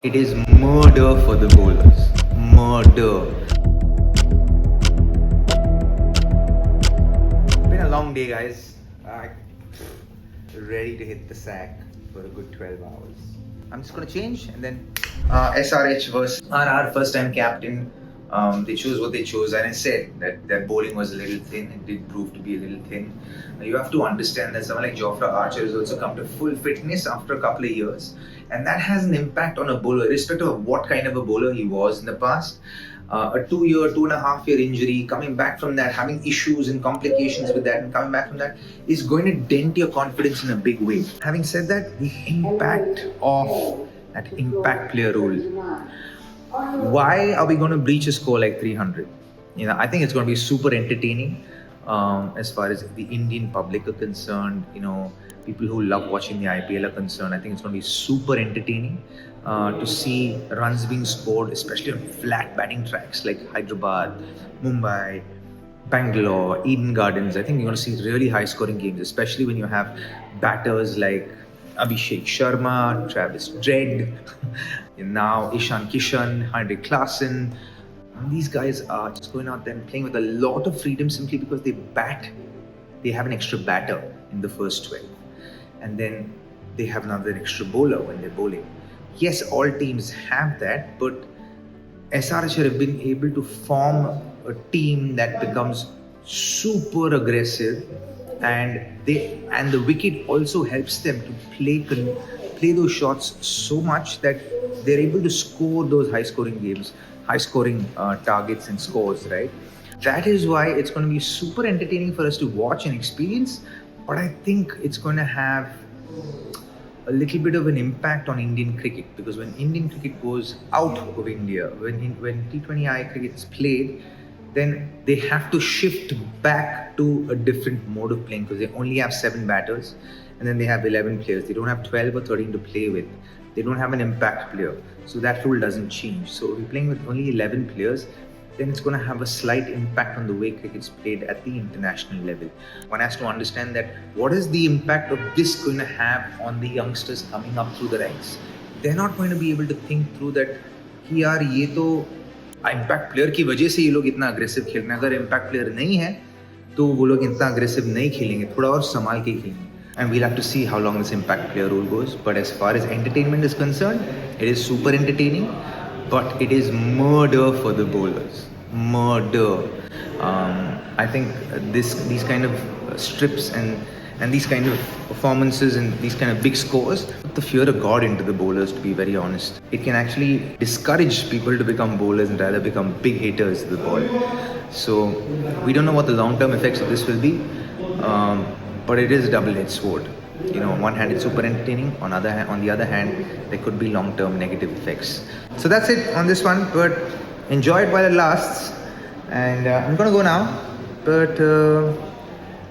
It is murder for the bowlers. Murder. Been a long day, guys. Ready to hit the sack for a good 12 hours. I'm just gonna change and then SRH versus RR, first time captain. They chose what they chose, and I said that their bowling was a little thin. It did prove to be a little thin. You have to understand that someone like Jofra Archer has also come to full fitness after a couple of years, and that has an impact on a bowler, irrespective of what kind of a bowler he was in the past. A 2.5 year injury, coming back from that, having issues and complications with that, and coming back from that is going to dent your confidence in a big way. Having said that, the impact of that impact player role. Why are we going to breach a score like 300? I think it's going to be super entertaining as far as the Indian public are concerned. People who love watching the IPL are concerned. I think it's going to be super entertaining to see runs being scored, especially on flat batting tracks like Hyderabad, Mumbai, Bangalore, Eden Gardens. I think you're going to see really high scoring games, especially when you have batters like Abhishek Sharma, Travis Dredd, now Ishan Kishan, Henrik Klaasen. These guys are just going out there and playing with a lot of freedom simply because they have an extra batter in the first 12. And then they have another extra bowler when they're bowling. Yes, all teams have that, but SRH have been able to form a team that becomes super aggressive, and the wicket also helps them to play those shots so much that they're able to score those high-scoring targets and scores, right? That is why it's going to be super entertaining for us to watch and experience, but I think it's going to have a little bit of an impact on Indian cricket, because when Indian cricket goes out of India, when T20I cricket is played, then they have to shift back to a different mode of playing, because they only have 7 batters and then they have 11 players. They don't have 12 or 13 to play with. They don't have an impact player. So that rule doesn't change. So if you're playing with only 11 players, then it's going to have a slight impact on the way cricket's played at the international level. One has to understand that what is the impact of this going to have on the youngsters coming up through the ranks. They're not going to be able to think through that कि यार ये तो impact player की वजह से ये लोग इतना अग्रेसिव खेल रहे हैं. अगर इम्पैक्ट प्लेयर नहीं है तो वो लोग इतना अग्रेसिव नहीं खेलेंगे, थोड़ा और संभाल के खेलेंगे. And we'll have to see how long this impact player rule goes. But as far as entertainment is concerned, it is super entertaining, but it is murder for the bowlers. Murder. I think these kind of strips and these kind of performances and these kind of big scores put the fear of God into the bowlers, to be very honest. It can actually discourage people to become bowlers and rather become big hitters to the ball. So we don't know what the long-term effects of this will be, but it is a double-edged sword. On one hand it's super entertaining, on the other hand there could be long-term negative effects. So that's it on this one, but enjoy it while it lasts. And I'm gonna go now, but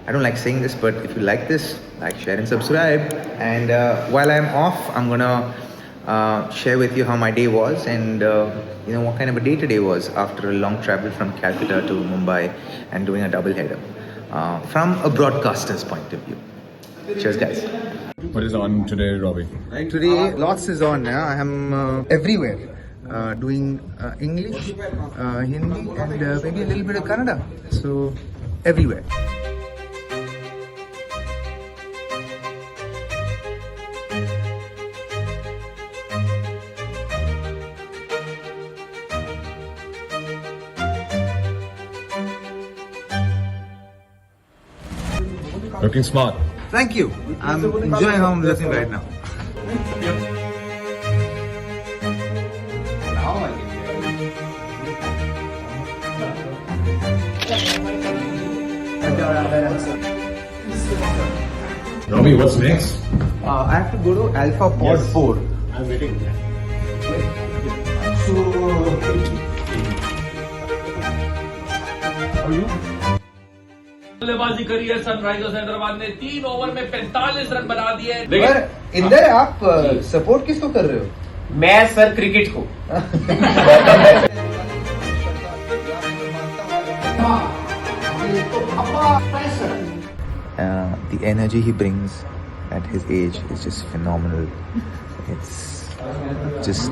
I don't like saying this, but if you like this, like, share and subscribe. And while I'm off, I'm gonna share with you how my day was, and what kind of a day today was after a long travel from Calcutta to Mumbai and doing a double header from a broadcaster's point of view. Cheers, guys. What is on today, Robbie? Today, lots is on. I am everywhere. Doing English, Hindi, and maybe a little bit of Kannada. So, everywhere. Looking smart. Thank you. I'm enjoying how I'm looking right now. Robbie, what's next? I have to go to Alpha Pod 4. I'm waiting. How are you? बल्लेबाजी करी है Sunrisers Hyderabad ने 3 over में 45 run बना दिए. इंदर, आप support किसको कर रहे हो? मैं सर क्रिकेट को. The energy he brings at his age is just phenomenal. Just